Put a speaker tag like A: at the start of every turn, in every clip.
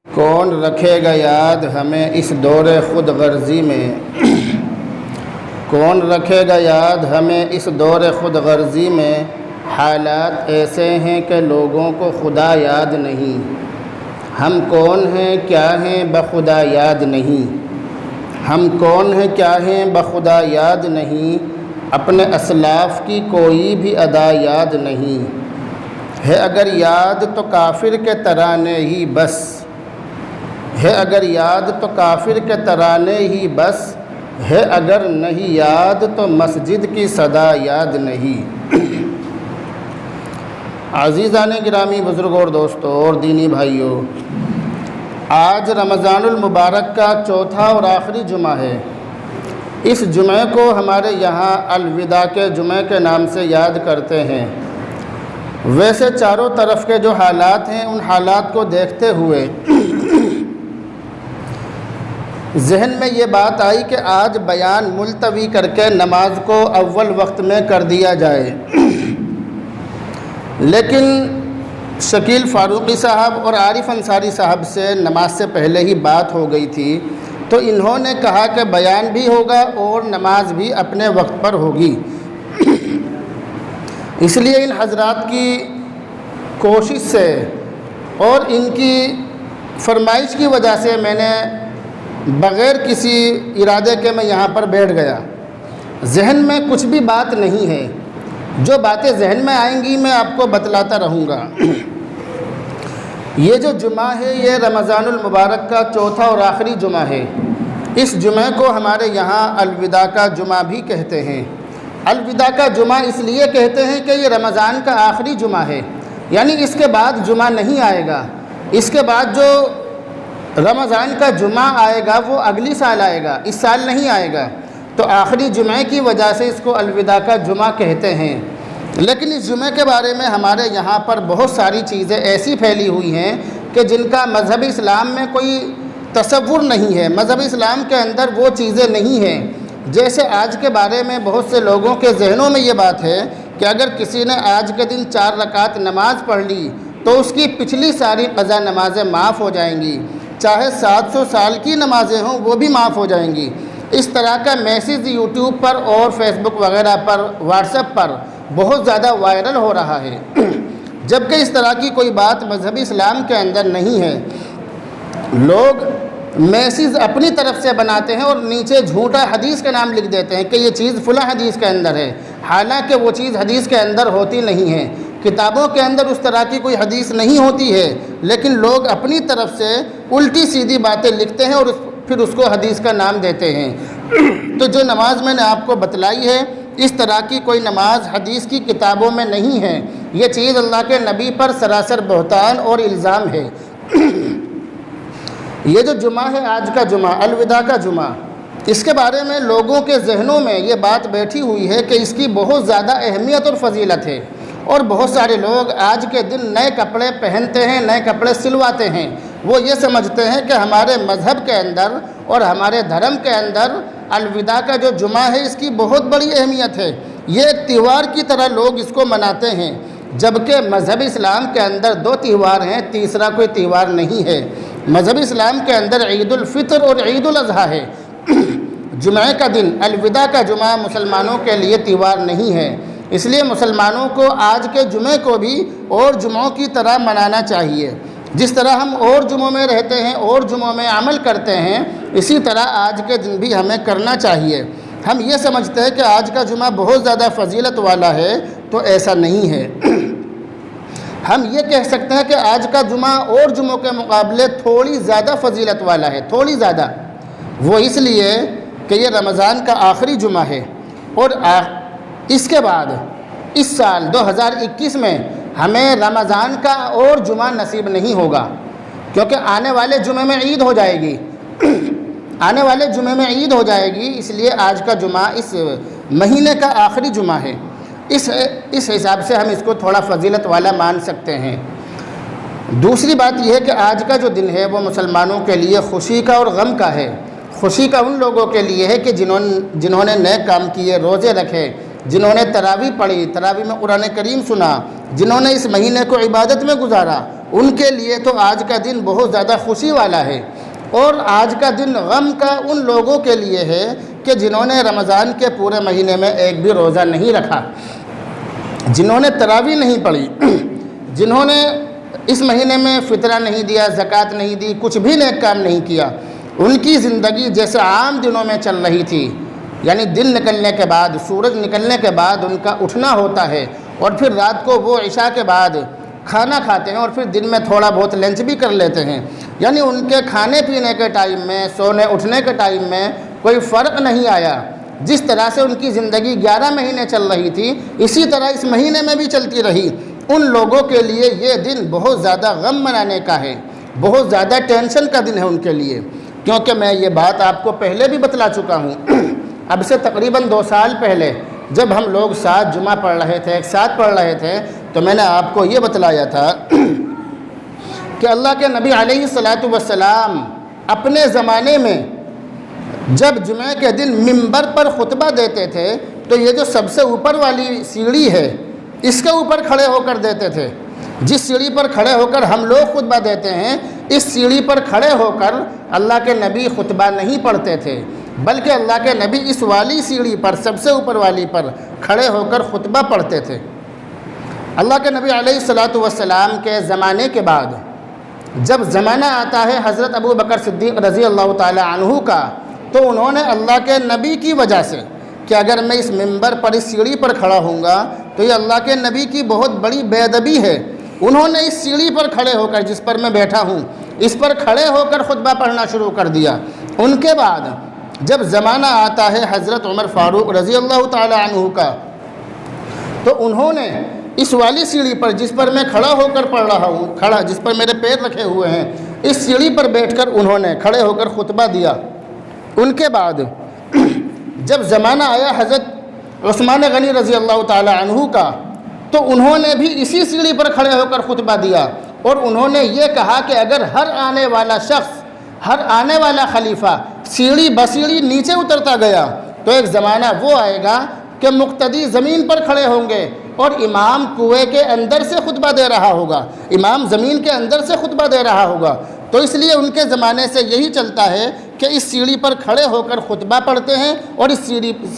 A: کون رکھے گا یاد ہمیں اس دور خود غرضی میں، کون رکھے گا یاد ہمیں اس دور خود غرضی میں، حالات ایسے ہیں کہ لوگوں کو خدا یاد نہیں، ہم کون ہیں کیا ہیں بخدا یاد نہیں، ہم کون ہیں کیا ہیں بخدا یاد نہیں، اپنے اسلاف کی کوئی بھی ادا یاد نہیں، ہے اگر یاد تو کافر کے ترانے ہی بس، ہے اگر یاد تو کافر کے ترانے ہی بس، ہے اگر نہیں یاد تو مسجد کی صدا یاد نہیں۔ عزیزان گرامی، بزرگوں اور دوستوں اور دینی بھائیوں، آج رمضان المبارک کا چوتھا اور آخری جمعہ ہے۔ اس جمعے کو ہمارے یہاں الوداع کے جمعے کے نام سے یاد کرتے ہیں۔ ویسے چاروں طرف کے جو حالات ہیں ان حالات کو دیکھتے ہوئے ذہن میں یہ بات آئی کہ آج بیان ملتوی کر کے نماز کو اول وقت میں کر دیا جائے، لیکن شکیل فاروقی صاحب اور عارف انصاری صاحب سے نماز سے پہلے ہی بات ہو گئی تھی، تو انہوں نے کہا کہ بیان بھی ہوگا اور نماز بھی اپنے وقت پر ہوگی۔ اس لیے ان حضرات کی کوشش سے اور ان کی فرمائش کی وجہ سے میں نے بغیر کسی ارادے کے میں یہاں پر بیٹھ گیا۔ ذہن میں کچھ بھی بات نہیں ہے، جو باتیں ذہن میں آئیں گی میں آپ کو بتلاتا رہوں گا۔ یہ جو جمعہ ہے یہ رمضان المبارک کا چوتھا اور آخری جمعہ ہے۔ اس جمعے کو ہمارے یہاں الوداع کا جمعہ بھی کہتے ہیں۔ الوداع کا جمعہ اس لیے کہتے ہیں کہ یہ رمضان کا آخری جمعہ ہے، یعنی اس کے بعد جمعہ نہیں آئے گا۔ اس کے بعد جو رمضان کا جمعہ آئے گا وہ اگلی سال آئے گا، اس سال نہیں آئے گا، تو آخری جمعے کی وجہ سے اس کو الوداع کا جمعہ کہتے ہیں۔ لیکن اس جمعے کے بارے میں ہمارے یہاں پر بہت ساری چیزیں ایسی پھیلی ہوئی ہیں کہ جن کا مذہب اسلام میں کوئی تصور نہیں ہے، مذہب اسلام کے اندر وہ چیزیں نہیں ہیں۔ جیسے آج کے بارے میں بہت سے لوگوں کے ذہنوں میں یہ بات ہے کہ اگر کسی نے آج کے دن 4 رکعت نماز پڑھ لی تو اس کی پچھلی ساری قضا نمازیں معاف ہو جائیں گی، چاہے 700 سال کی نمازیں ہوں وہ بھی معاف ہو جائیں گی۔ اس طرح کا میسیج یوٹیوب پر اور فیس بک وغیرہ پر، واٹس ایپ پر بہت زیادہ وائرل ہو رہا ہے، جبکہ اس طرح کی کوئی بات مذہبی اسلام کے اندر نہیں ہے۔ لوگ میسیج اپنی طرف سے بناتے ہیں اور نیچے جھوٹا حدیث کا نام لکھ دیتے ہیں کہ یہ چیز فلاں حدیث کے اندر ہے، حالانکہ وہ چیز حدیث کے اندر ہوتی نہیں ہے۔ کتابوں کے اندر اس طرح کی کوئی حدیث نہیں ہوتی ہے، لیکن لوگ اپنی طرف سے الٹی سیدھی باتیں لکھتے ہیں اور پھر اس کو حدیث کا نام دیتے ہیں۔ تو جو نماز میں نے آپ کو بتلائی ہے اس طرح کی کوئی نماز حدیث کی کتابوں میں نہیں ہے، یہ چیز اللہ کے نبی پر سراسر بہتان اور الزام ہے۔ یہ جو جمعہ ہے آج کا جمعہ، الوداع کا جمعہ، اس کے بارے میں لوگوں کے ذہنوں میں یہ بات بیٹھی ہوئی ہے کہ اس کی بہت زیادہ اہمیت اور فضیلت ہے، اور بہت سارے لوگ آج کے دن نئے کپڑے پہنتے ہیں، نئے کپڑے سلواتے ہیں۔ وہ یہ سمجھتے ہیں کہ ہمارے مذہب کے اندر اور ہمارے دھرم کے اندر الوداع کا جو جمعہ ہے اس کی بہت بڑی اہمیت ہے، یہ ایک تہوار کی طرح لوگ اس کو مناتے ہیں، جبکہ مذہب اسلام کے اندر 2 تہوار ہیں، تیسرا کوئی تہوار نہیں ہے۔ مذہب اسلام کے اندر عید الفطر اور عید الاضحیٰ ہے۔ جمعے کا دن، الوداع کا جمعہ مسلمانوں کے لیے تہوار نہیں ہے، اس لیے مسلمانوں کو آج کے جمعے کو بھی اور جمعوں کی طرح منانا چاہیے۔ جس طرح ہم اور جمعوں میں رہتے ہیں اور جمعوں میں عمل کرتے ہیں، اسی طرح آج کے دن بھی ہمیں کرنا چاہیے۔ ہم یہ سمجھتے ہیں کہ آج کا جمعہ بہت زیادہ فضیلت والا ہے، تو ایسا نہیں ہے۔ ہم یہ کہہ سکتے ہیں کہ آج کا جمعہ اور جمعوں کے مقابلے تھوڑی زیادہ فضیلت والا ہے، تھوڑی زیادہ۔ وہ اس لیے کہ یہ رمضان کا آخری جمعہ ہے، اور اس کے بعد اس سال 2021 میں ہمیں رمضان کا اور جمعہ نصیب نہیں ہوگا، کیونکہ آنے والے جمعے میں عید ہو جائے گی، آنے والے جمعے میں عید ہو جائے گی، اس لیے آج کا جمعہ اس مہینے کا آخری جمعہ ہے۔ اس حساب سے ہم اس کو تھوڑا فضیلت والا مان سکتے ہیں۔ دوسری بات یہ ہے کہ آج کا جو دن ہے وہ مسلمانوں کے لیے خوشی کا اور غم کا ہے۔ خوشی کا ان لوگوں کے لیے ہے کہ جنہوں نے نیک کام کیے، روزے رکھے، جنہوں نے تراویح پڑھی، تراویح میں قرآن کریم سنا، جنہوں نے اس مہینے کو عبادت میں گزارا، ان کے لیے تو آج کا دن بہت زیادہ خوشی والا ہے، اور آج کا دن غم کا ان لوگوں کے لیے ہے کہ جنہوں نے رمضان کے پورے مہینے میں ایک بھی روزہ نہیں رکھا، جنہوں نے تراویح نہیں پڑھی، جنہوں نے اس مہینے میں فطرہ نہیں دیا، زکوٰۃ نہیں دی، کچھ بھی نیک کام نہیں کیا۔ ان کی زندگی جیسے عام دنوں میں چل رہی تھی، یعنی دن نکلنے کے بعد، سورج نکلنے کے بعد ان کا اٹھنا ہوتا ہے، اور پھر رات کو وہ عشاء کے بعد کھانا کھاتے ہیں، اور پھر دن میں تھوڑا بہت لنچ بھی کر لیتے ہیں، یعنی ان کے کھانے پینے کے ٹائم میں، سونے اٹھنے کے ٹائم میں کوئی فرق نہیں آیا۔ جس طرح سے ان کی زندگی 11 مہینے چل رہی تھی، اسی طرح اس مہینے میں بھی چلتی رہی۔ ان لوگوں کے لیے یہ دن بہت زیادہ غم منانے کا ہے، بہت زیادہ ٹینشن کا دن ہے ان کے لیے، کیونکہ میں یہ بات آپ کو پہلے بھی بتلا چکا ہوں۔ اب سے تقریباً 2 سال پہلے جب ہم لوگ ساتھ جمعہ پڑھ رہے تھے، ایک ساتھ پڑھ رہے تھے، تو میں نے آپ کو یہ بتلایا تھا کہ اللہ کے نبی علیہ الصلاۃ والسلام اپنے زمانے میں جب جمعہ کے دن منبر پر خطبہ دیتے تھے تو یہ جو سب سے اوپر والی سیڑھی ہے اس کے اوپر کھڑے ہو کر دیتے تھے۔ جس سیڑھی پر کھڑے ہو کر ہم لوگ خطبہ دیتے ہیں، اس سیڑھی پر کھڑے ہو کر اللہ کے نبی خطبہ نہیں پڑھتے تھے، بلکہ اللہ کے نبی اس والی سیڑھی پر، سب سے اوپر والی پر کھڑے ہو کر خطبہ پڑھتے تھے۔ اللہ کے نبی علیہ الصلاۃ والسلام کے زمانے کے بعد جب زمانہ آتا ہے حضرت ابو بکر صدیق رضی اللہ تعالی عنہ کا، تو انہوں نے اللہ کے نبی کی وجہ سے کہ اگر میں اس منبر پر، اس سیڑھی پر کھڑا ہوں گا تو یہ اللہ کے نبی کی بہت بڑی بے ادبی ہے، انہوں نے اس سیڑھی پر کھڑے ہو کر، جس پر میں بیٹھا ہوں، اس پر کھڑے ہو کر خطبہ پڑھنا شروع کر دیا۔ ان کے بعد جب زمانہ آتا ہے حضرت عمر فاروق رضی اللہ تعالی عنہ کا، تو انہوں نے اس والی سیڑھی پر، جس پر میں کھڑا ہو کر پڑھ رہا ہوں، جس پر میرے پیر رکھے ہوئے ہیں، اس سیڑھی پر بیٹھ کر انہوں نے کھڑے ہو کر خطبہ دیا۔ ان کے بعد جب زمانہ آیا حضرت عثمان غنی رضی اللہ تعالی عنہ کا، تو انہوں نے بھی اسی سیڑھی پر کھڑے ہو کر خطبہ دیا، اور انہوں نے یہ کہا کہ اگر ہر آنے والا شخص، ہر آنے والا خلیفہ سیڑھی بسیڑھی نیچے اترتا گیا تو ایک زمانہ وہ آئے گا کہ مقتدی زمین پر کھڑے ہوں گے اور امام کنویں کے اندر سے خطبہ دے رہا ہوگا، امام زمین کے اندر سے خطبہ دے رہا ہوگا۔ تو اس لیے ان کے زمانے سے یہی چلتا ہے کہ اس سیڑھی پر کھڑے ہو کر خطبہ پڑھتے ہیں اور اس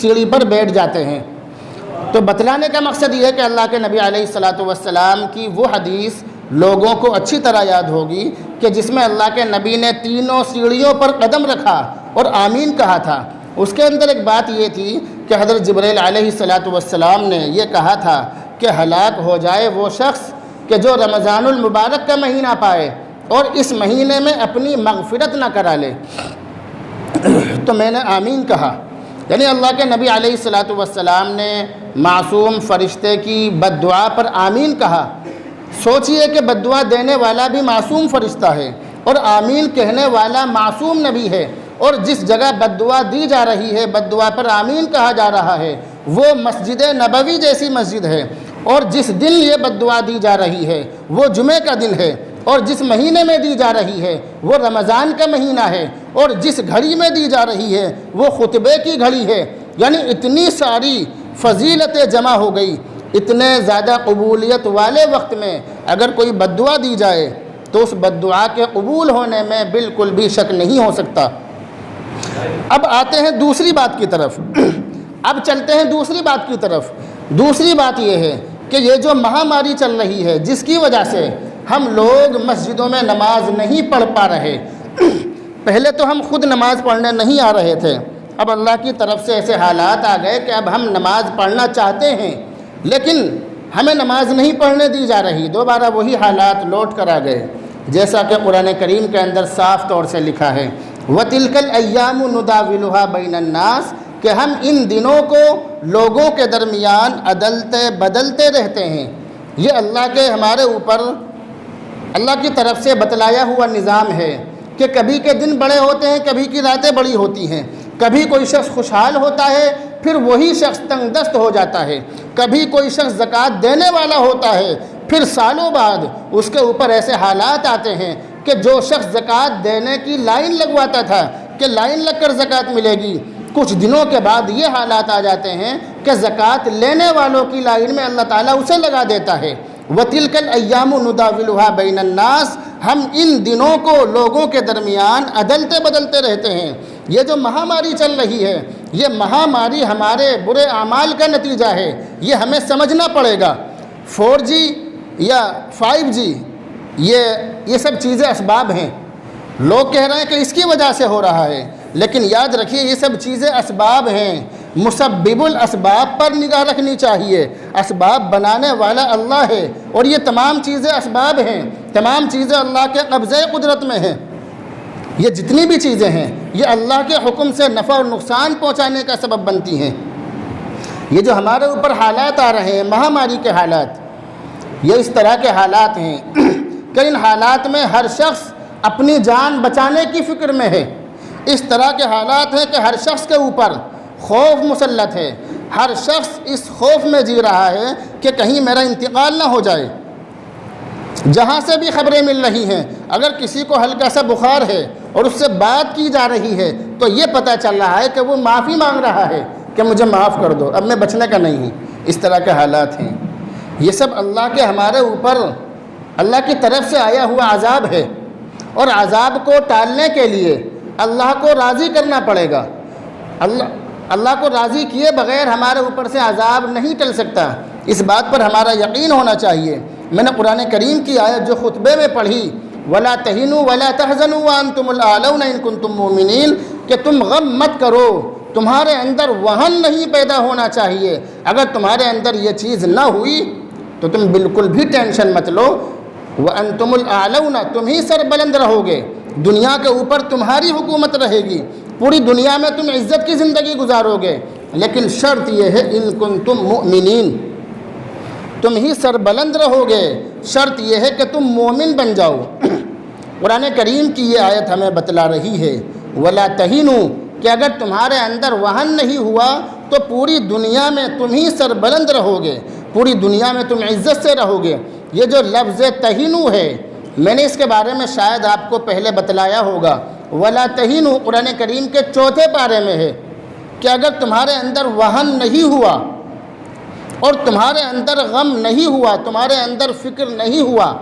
A: سیڑھی پر بیٹھ جاتے ہیں۔ تو بتلانے کا مقصد یہ ہے کہ اللہ کے نبی علیہ الصلاۃ والسلام کی وہ حدیث لوگوں کو اچھی طرح یاد ہوگی کہ جس میں اللہ کے نبی نے تینوں سیڑھیوں پر قدم رکھا اور آمین کہا تھا۔ اس کے اندر ایک بات یہ تھی کہ حضرت جبرائیل علیہ الصلاۃ والسلام نے یہ کہا تھا کہ ہلاک ہو جائے وہ شخص کہ جو رمضان المبارک کا مہینہ پائے اور اس مہینے میں اپنی مغفرت نہ کرا لے۔ تو میں نے آمین کہا، یعنی اللہ کے نبی علیہ الصلاۃ والسلام نے معصوم فرشتے کی بد دعا پر آمین کہا۔ سوچئے کہ بد دعا دینے والا بھی معصوم فرشتہ ہے اور آمین کہنے والا معصوم نبی ہے، اور جس جگہ بد دعا دی جا رہی ہے، بد دعا پر آمین کہا جا رہا ہے، وہ مسجد نبوی جیسی مسجد ہے، اور جس دن یہ بد دعا دی جا رہی ہے وہ جمعے کا دن ہے، اور جس مہینے میں دی جا رہی ہے وہ رمضان کا مہینہ ہے، اور جس گھڑی میں دی جا رہی ہے وہ خطبے کی گھڑی ہے۔ یعنی اتنی ساری فضیلتیں جمع ہو گئی، اتنے زیادہ قبولیت والے وقت میں اگر کوئی بد دعا دی جائے تو اس بد دعا کے قبول ہونے میں بالکل بھی شک نہیں ہو سکتا۔ اب آتے ہیں دوسری بات کی طرف، اب چلتے ہیں دوسری بات کی طرف۔ دوسری بات یہ ہے کہ یہ جو مہاماری چل رہی ہے، جس کی وجہ سے ہم لوگ مسجدوں میں نماز نہیں پڑھ پا رہے، پہلے تو ہم خود نماز پڑھنے نہیں آ رہے تھے، اب اللہ کی طرف سے ایسے حالات آ گئے کہ اب ہم نماز پڑھنا چاہتے ہیں لیکن ہمیں نماز نہیں پڑھنے دی جا رہی۔ دوبارہ وہی حالات لوٹ کر آ گئے، جیسا کہ قرآن کریم کے اندر صاف طور سے لکھا ہے وَتِلْكَ الْأَيَّامُ نُدَاوِلُهَا بَيْنَ النَّاسِ، کہ ہم ان دنوں کو لوگوں کے درمیان عدلتے بدلتے رہتے ہیں۔ یہ اللہ کے ہمارے اوپر اللہ کی طرف سے بتلایا ہوا نظام ہے کہ کبھی کے دن بڑے ہوتے ہیں، کبھی کی راتیں بڑی ہوتی ہیں، کبھی کوئی شخص خوشحال ہوتا ہے پھر وہی شخص تنگ دست ہو جاتا ہے، کبھی کوئی شخص زکوٰۃ دینے والا ہوتا ہے پھر سالوں بعد اس کے اوپر ایسے حالات آتے ہیں کہ جو شخص زکوٰۃ دینے کی لائن لگواتا تھا کہ لائن لگ کر زکوٰۃ ملے گی، کچھ دنوں کے بعد یہ حالات آ جاتے ہیں کہ زکوٰۃ لینے والوں کی لائن میں اللہ تعالیٰ اسے لگا دیتا ہے۔ وَتِلْكَ الْأَيَّامُ نُدَاوِلُهَا بَيْنَ النَّاسِ، ہم ان دنوں کو لوگوں کے درمیان عدلتے بدلتے رہتے ہیں۔ یہ جو مہاماری چل رہی ہے، یہ مہاماری ہمارے برے اعمال کا نتیجہ ہے، یہ ہمیں سمجھنا پڑے گا۔ 4G یا 5G یہ سب چیزیں اسباب ہیں، لوگ کہہ رہے ہیں کہ اس کی وجہ سے ہو رہا ہے، لیکن یاد رکھیے یہ سب چیزیں اسباب ہیں، مسبب الاسباب پر نگاہ رکھنی چاہیے۔ اسباب بنانے والا اللہ ہے، اور یہ تمام چیزیں اسباب ہیں، تمام چیزیں اللہ کے قبضۂ قدرت میں ہیں۔ یہ جتنی بھی چیزیں ہیں یہ اللہ کے حکم سے نفع اور نقصان پہنچانے کا سبب بنتی ہیں۔ یہ جو ہمارے اوپر حالات آ رہے ہیں، مہاماری کے حالات، یہ اس طرح کے حالات ہیں کہ ان حالات میں ہر شخص اپنی جان بچانے کی فکر میں ہے۔ اس طرح کے حالات ہیں کہ ہر شخص کے اوپر خوف مسلط ہے، ہر شخص اس خوف میں جی رہا ہے کہ کہیں میرا انتقال نہ ہو جائے۔ جہاں سے بھی خبریں مل رہی ہیں، اگر کسی کو ہلکا سا بخار ہے اور اس سے بات کی جا رہی ہے تو یہ پتہ چل رہا ہے کہ وہ معافی مانگ رہا ہے کہ مجھے معاف کر دو، اب میں بچنے کا نہیں ہوں۔ اس طرح کے حالات ہیں۔ یہ سب اللہ کے ہمارے اوپر اللہ کی طرف سے آیا ہوا عذاب ہے، اور عذاب کو ٹالنے کے لیے اللہ کو راضی کرنا پڑے گا۔ اللہ کو راضی کیے بغیر ہمارے اوپر سے عذاب نہیں ٹل سکتا، اس بات پر ہمارا یقین ہونا چاہیے۔ میں نے قرآن کریم کی آیت جو خطبے میں پڑھی، وَلَا تَهِنُوا وَلَا تَحْزَنُوا وَأَنْتُمُ الْأَعْلَوْنَ إِن كُنتُم مُؤْمِنِينَ، کہ تم غم مت کرو، تمہارے اندر وہن نہیں پیدا ہونا چاہیے۔ اگر تمہارے اندر یہ چیز نہ ہوئی تو تم بالکل بھی ٹینشن مت لو۔ وَأَنْتُمُ الْأَعْلَوْنَ، تم ہی سربلند رہو گے، دنیا کے اوپر تمہاری حکومت رہے گی، پوری دنیا میں تم عزت کی زندگی گزارو گے، لیکن شرط یہ ہے ان کنتم مؤمنین، تم ہی سربلند رہو گے، شرط یہ ہے کہ تم مومن بن جاؤ۔ قرآن کریم کی یہ آیت ہمیں بتلا رہی ہے وَلَا تَهِنُوا، کہ اگر تمہارے اندر وہن نہیں ہوا تو پوری دنیا میں تم ہی سربلند رہو گے، پوری دنیا میں تم عزت سے رہو گے۔ یہ جو لفظ تہینو ہے، میں نے اس کے بارے میں شاید آپ کو پہلے بتلایا ہوگا۔ وَلَا تَهِنُوا قرآن کریم کے 4 پارے میں ہے کہ اگر تمہارے اندر وہن نہیں ہوا اور تمہارے اندر غم نہیں ہوا، تمہارے اندر فکر نہیں ہوا،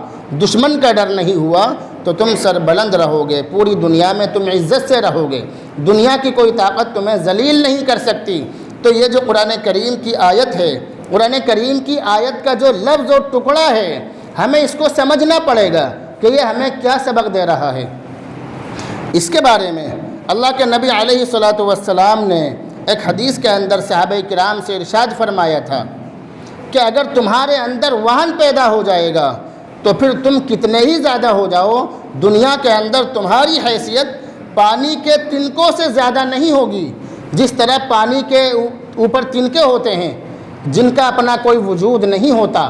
A: دشمن کا ڈر نہیں ہوا، تو تم سربلند رہو گے، پوری دنیا میں تم عزت سے رہو گے، دنیا کی کوئی طاقت تمہیں ذلیل نہیں کر سکتی۔ تو یہ جو قرآن کریم کی آیت ہے، قرآن کریم کی آیت کا جو لفظ اور ٹکڑا ہے، ہمیں اس کو سمجھنا پڑے گا کہ یہ ہمیں کیا سبق دے رہا ہے۔ اس کے بارے میں اللہ کے نبی علیہ الصلوۃ والسلام نے ایک حدیث کے اندر صحابہ کرام سے ارشاد فرمایا تھا کہ اگر تمہارے اندر وہن پیدا ہو جائے گا تو پھر تم کتنے ہی زیادہ ہو جاؤ، دنیا کے اندر تمہاری حیثیت پانی کے تنکوں سے زیادہ نہیں ہوگی۔ جس طرح پانی کے اوپر تنکے ہوتے ہیں جن کا اپنا کوئی وجود نہیں ہوتا،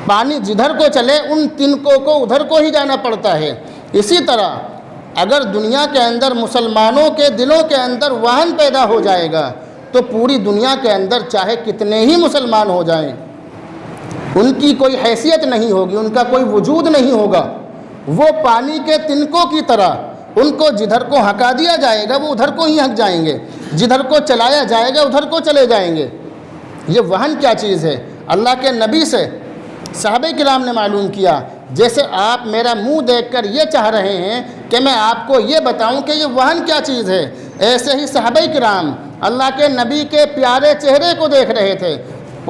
A: پانی جدھر کو چلے ان تنکوں کو ادھر کو ہی جانا پڑتا ہے، اسی طرح اگر دنیا کے اندر مسلمانوں کے دلوں کے اندر وہن پیدا ہو جائے گا تو پوری دنیا کے اندر چاہے کتنے ہی مسلمان ہو جائیں، ان کی کوئی حیثیت نہیں ہوگی، ان کا کوئی وجود نہیں ہوگا، وہ پانی کے تنکوں کی طرح ان کو جدھر کو ہکا دیا جائے گا وہ ادھر کو ہی ہک جائیں گے، جدھر کو چلایا جائے گا ادھر کو چلے جائیں گے۔ یہ وہن کیا چیز ہے؟ اللہ کے نبی سے صحابہ کرام نے معلوم کیا، جیسے آپ میرا منہ دیکھ کر یہ چاہ رہے ہیں کہ میں آپ کو یہ بتاؤں کہ یہ وہن کیا چیز ہے، ایسے ہی صحابہ کرام اللہ کے نبی کے پیارے چہرے کو دیکھ رہے تھے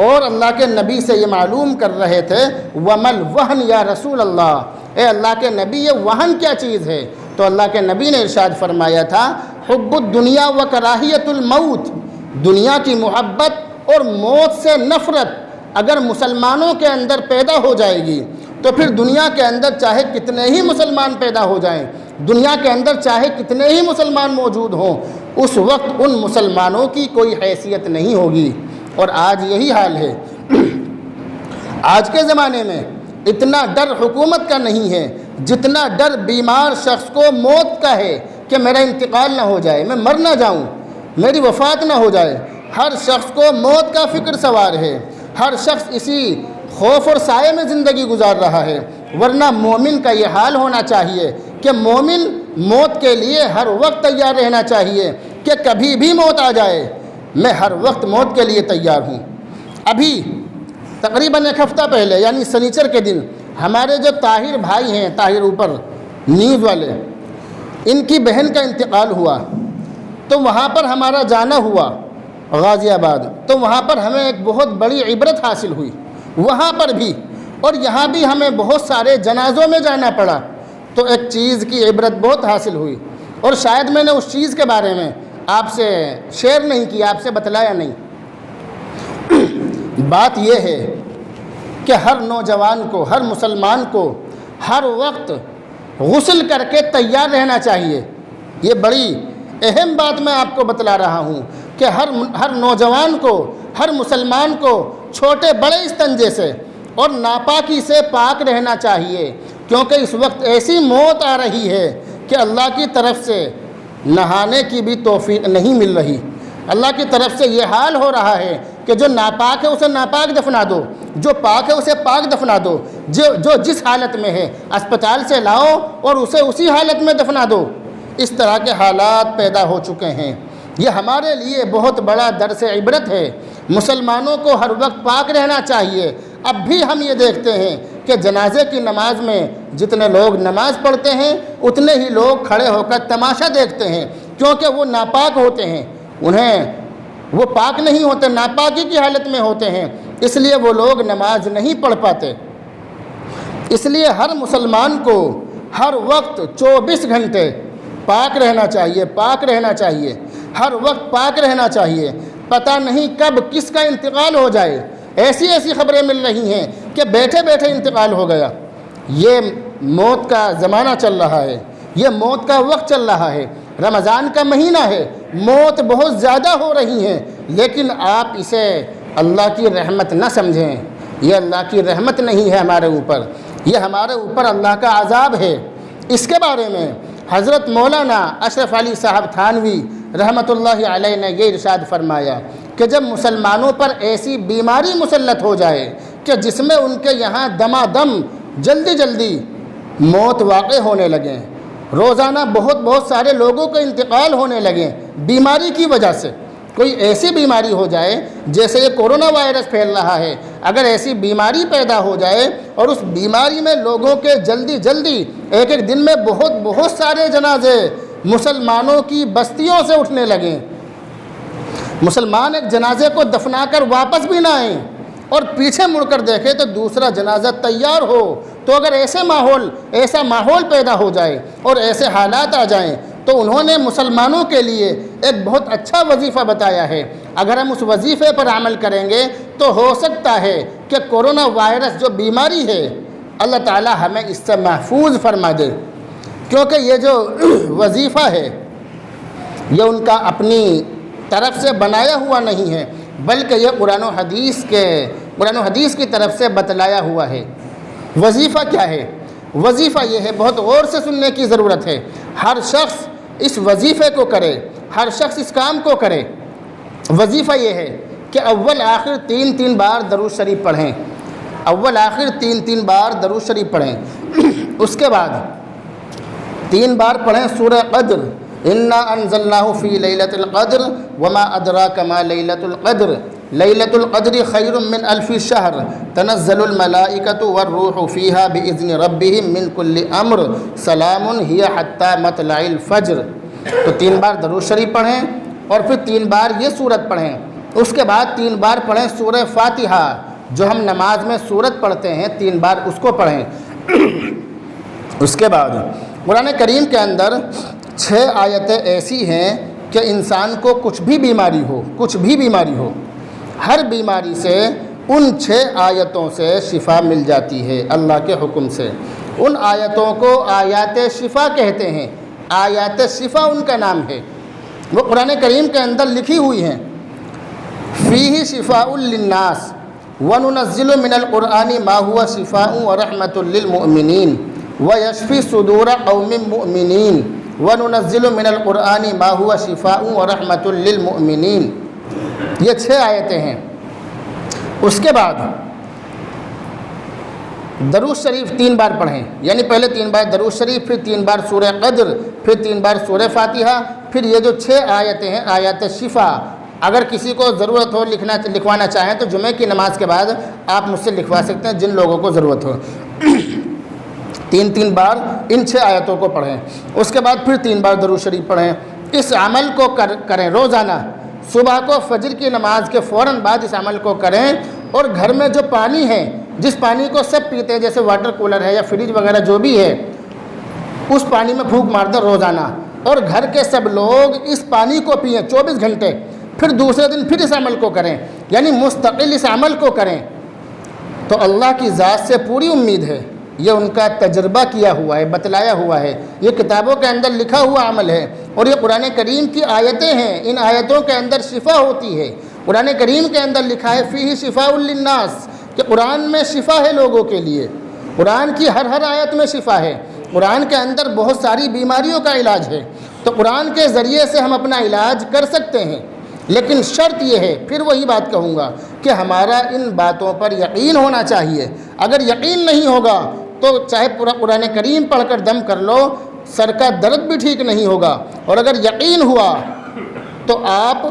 A: اور اللہ کے نبی سے یہ معلوم کر رہے تھے وَمَا الْوَهْنُ یا رسول اللہ، اے اللہ کے نبی یہ وہن کیا چیز ہے؟ تو اللہ کے نبی نے ارشاد فرمایا تھا حب الدنیا و کراہیت الموت، دنیا کی محبت اور موت سے نفرت اگر مسلمانوں کے اندر پیدا ہو جائے گی تو پھر دنیا کے اندر چاہے کتنے ہی مسلمان پیدا ہو جائیں، دنیا کے اندر چاہے کتنے ہی مسلمان موجود ہوں، اس وقت ان مسلمانوں کی کوئی حیثیت نہیں ہوگی۔ اور آج یہی حال ہے۔ آج کے زمانے میں اتنا ڈر حکومت کا نہیں ہے جتنا ڈر بیمار شخص کو موت کا ہے کہ میرا انتقال نہ ہو جائے، میں مر نہ جاؤں، میری وفات نہ ہو جائے۔ ہر شخص کو موت کا فکر سوار ہے، ہر شخص اسی خوف اور سائے میں زندگی گزار رہا ہے، ورنہ مومن کا یہ حال ہونا چاہیے کہ مومن موت کے لیے ہر وقت تیار رہنا چاہیے کہ کبھی بھی موت آ جائے، میں ہر وقت موت کے لیے تیار ہوں۔ ابھی تقریباً ایک ہفتہ پہلے یعنی سنیچر کے دن ہمارے جو طاہر بھائی ہیں، طاہر اوپر نیوز والے، ان کی بہن کا انتقال ہوا، تو وہاں پر ہمارا جانا ہوا غازی آباد، تو وہاں پر ہمیں ایک بہت بڑی عبرت حاصل ہوئی وہاں پر بھی، اور یہاں بھی ہمیں بہت سارے جنازوں میں جانا پڑا، تو ایک چیز کی عبرت بہت حاصل ہوئی، اور شاید میں نے اس چیز کے بارے میں آپ سے شیئر نہیں کیا، آپ سے بتلایا نہیں۔ بات یہ ہے کہ ہر نوجوان کو، ہر مسلمان کو ہر وقت غسل کر کے تیار رہنا چاہیے۔ یہ بڑی اہم بات میں آپ کو بتلا رہا ہوں کہ ہر نوجوان کو، ہر مسلمان کو چھوٹے بڑے استنجے سے اور ناپاکی سے پاک رہنا چاہیے، کیونکہ اس وقت ایسی موت آ رہی ہے کہ اللہ کی طرف سے نہانے کی بھی توفیق نہیں مل رہی۔ اللہ کی طرف سے یہ حال ہو رہا ہے کہ جو ناپاک ہے اسے ناپاک دفنا دو، جو پاک ہے اسے پاک دفنا دو، جو جس حالت میں ہے اسپتال سے لاؤ اور اسے اسی حالت میں دفنا دو۔ اس طرح کے حالات پیدا ہو چکے ہیں۔ یہ ہمارے لیے بہت بڑا درس عبرت ہے۔ مسلمانوں کو ہر وقت پاک رہنا چاہیے۔ اب بھی ہم یہ دیکھتے ہیں کہ جنازے کی نماز میں جتنے لوگ نماز پڑھتے ہیں اتنے ہی لوگ کھڑے ہو کر تماشا دیکھتے ہیں، کیونکہ وہ ناپاک ہوتے ہیں، وہ پاک نہیں ہوتے، ناپاکی کی حالت میں ہوتے ہیں، اس لیے وہ لوگ نماز نہیں پڑھ پاتے۔ اس لیے ہر مسلمان کو ہر وقت 24 گھنٹے پاک رہنا چاہیے، پاک رہنا چاہیے، ہر وقت پاک رہنا چاہیے۔ پتہ نہیں کب کس کا انتقال ہو جائے۔ ایسی خبریں مل رہی ہیں کہ بیٹھے بیٹھے انتقال ہو گیا۔ یہ موت کا زمانہ چل رہا ہے، یہ موت کا وقت چل رہا ہے، رمضان کا مہینہ ہے، موت بہت زیادہ ہو رہی ہیں، لیکن آپ اسے اللہ کی رحمت نہ سمجھیں۔ یہ اللہ کی رحمت نہیں ہے ہمارے اوپر، یہ ہمارے اوپر اللہ کا عذاب ہے۔ اس کے بارے میں حضرت مولانا اشرف علی صاحب تھانوی رحمۃ اللہ علیہ نے یہ ارشاد فرمایا کہ جب مسلمانوں پر ایسی بیماری مسلط ہو جائے کہ جس میں ان کے یہاں دمادم جلدی جلدی موت واقع ہونے لگیں، روزانہ بہت سارے لوگوں کا انتقال ہونے لگیں بیماری کی وجہ سے، کوئی ایسی بیماری ہو جائے جیسے یہ کورونا وائرس پھیل رہا ہے، اگر ایسی بیماری پیدا ہو جائے اور اس بیماری میں لوگوں کے جلدی ایک دن میں بہت سارے جنازے مسلمانوں کی بستیوں سے اٹھنے لگیں، مسلمان ایک جنازے کو دفنا کر واپس بھی نہ آئیں اور پیچھے مڑ کر دیکھے تو دوسرا جنازہ تیار ہو، تو اگر ایسا ماحول پیدا ہو جائے اور ایسے حالات آ جائیں تو انہوں نے مسلمانوں کے لیے ایک بہت اچھا وظیفہ بتایا ہے۔ اگر ہم اس وظیفے پر عمل کریں گے تو ہو سکتا ہے کہ کورونا وائرس جو بیماری ہے اللہ تعالی ہمیں اس سے محفوظ فرما دے، کیونکہ یہ جو وظیفہ ہے یہ ان کا اپنی طرف سے بنایا ہوا نہیں ہے، بلکہ یہ قرآن و حدیث کی طرف سے بتلایا ہوا ہے۔ وظیفہ کیا ہے؟ وظیفہ یہ ہے، بہت غور سے سننے کی ضرورت ہے، ہر شخص اس وظیفے کو کرے، ہر شخص اس کام کو کرے۔ وظیفہ یہ ہے کہ اول آخر 3 بار درود شریف پڑھیں، اول آخر 3 بار درود شریف پڑھیں، اس کے بعد 3 بار پڑھیں سورہ قدر، انا انزلناہ فی لیلۃ القدر وما ادراک ما لیلۃ القدر لیلۃ القدر خیر من الف شہر تنزل الملائکۃ والروح فیہا باذن ربہم من کل امر سلام ہی حتی مطلع الفجر۔ تو 3 بار درود شریف پڑھیں اور پھر 3 بار یہ سورت پڑھیں، اس کے بعد 3 بار پڑھیں سورہ فاتحہ، جو ہم نماز میں سورت پڑھتے ہیں 3 بار اس کو پڑھیں۔ اس کے بعد قرآن کریم کے اندر 6 آیتیں ایسی ہیں کہ انسان کو کچھ بھی بیماری ہو ہر بیماری سے ان 6 آیتوں سے شفا مل جاتی ہے اللہ کے حکم سے۔ ان آیتوں کو آیات شفا کہتے ہیں، آیات شفا ان کا نام ہے، وہ قرآن کریم کے اندر لکھی ہوئی ہیں۔ فیہ شفاء للناس وننزل من القرآن ما هو شفاء ورحمة للمؤمنین ویشفی صدور قوم مؤمنین وننزل من القرآن ما هو شفاء ورحمة للمؤمنین۔ یہ 6 آیتیں ہیں۔ اس کے بعد درود شریف 3 بار پڑھیں، یعنی پہلے 3 بار درود شریف، پھر 3 بار سورہ قدر، پھر 3 بار سورہ فاتحہ، پھر یہ جو 6 آیتیں ہیں آیات شفا، اگر کسی کو ضرورت ہو لکھوانا چاہیں تو جمعے کی نماز کے بعد آپ مجھ سے لکھوا سکتے ہیں، جن لوگوں کو ضرورت ہو۔ 3 بار ان 6 آیتوں کو پڑھیں، اس کے بعد پھر 3 بار درود شریف پڑھیں۔ اس عمل کو کریں روزانہ، صبح کو فجر کی نماز کے فوراً بعد اس عمل کو کریں، اور گھر میں جو پانی ہے، جس پانی کو سب پیتے ہیں، جیسے واٹر کولر ہے یا فریج وغیرہ جو بھی ہے، اس پانی میں پھونک مار دیں روزانہ، اور گھر کے سب لوگ اس پانی کو پئیں 24 گھنٹے، پھر دوسرے دن پھر اس عمل کو کریں، یعنی مستقل اس عمل کو کریں، تو اللہ کی ذات سے پوری امید ہے۔ یہ ان کا تجربہ کیا ہوا ہے، بتلایا ہوا ہے، یہ کتابوں کے اندر لکھا ہوا عمل ہے، اور یہ قرآن کریم کی آیتیں ہیں، ان آیتوں کے اندر شفا ہوتی ہے۔ قرآن کریم کے اندر لکھا ہے فیہ شفاء للناس، کہ قرآن میں شفا ہے لوگوں کے لیے، قرآن کی ہر آیت میں شفا ہے، قرآن کے اندر بہت ساری بیماریوں کا علاج ہے، تو قرآن کے ذریعے سے ہم اپنا علاج کر سکتے ہیں، لیکن شرط یہ ہے، پھر وہی بات کہوں گا، کہ ہمارا ان باتوں پر یقین ہونا چاہیے۔ اگر یقین نہیں ہوگا تو چاہے پورا قرآن کریم پڑھ کر دم کر لو، سر کا درد بھی ٹھیک نہیں ہوگا، اور اگر یقین ہوا تو آپ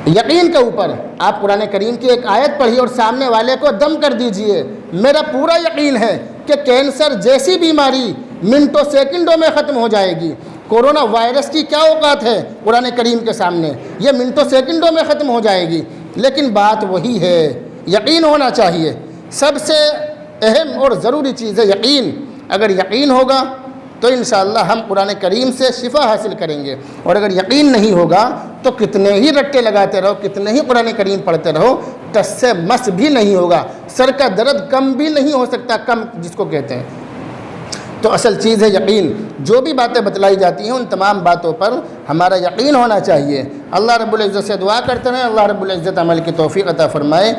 A: یقین کے اوپر آپ قرآن کریم کی ایک آیت پڑھیے اور سامنے والے کو دم کر دیجئے۔ میرا پورا یقین ہے کہ کینسر جیسی بیماری منٹوں سیکنڈوں میں ختم ہو جائے گی۔ کورونا وائرس کی کیا اوقات ہے قرآن کریم کے سامنے، یہ منٹوں سیکنڈوں میں ختم ہو جائے گی، لیکن بات وہی ہے، یقین ہونا چاہیے۔ سب سے اہم اور ضروری چیز ہے یقین۔ اگر یقین ہوگا تو انشاءاللہ ہم قرآن کریم سے شفا حاصل کریں گے، اور اگر یقین نہیں ہوگا تو کتنے ہی رٹے لگاتے رہو، کتنے ہی قرآن کریم پڑھتے رہو، ٹس سے مس بھی نہیں ہوگا، سر کا درد کم بھی نہیں ہو سکتا، کم جس کو کہتے ہیں۔ تو اصل چیز ہے یقین۔ جو بھی باتیں بتلائی جاتی ہیں ان تمام باتوں پر ہمارا یقین ہونا چاہیے۔ اللہ رب العزت سے دعا کرتے ہیں اللہ رب العزت عمل کی توفیق عطا فرمائے۔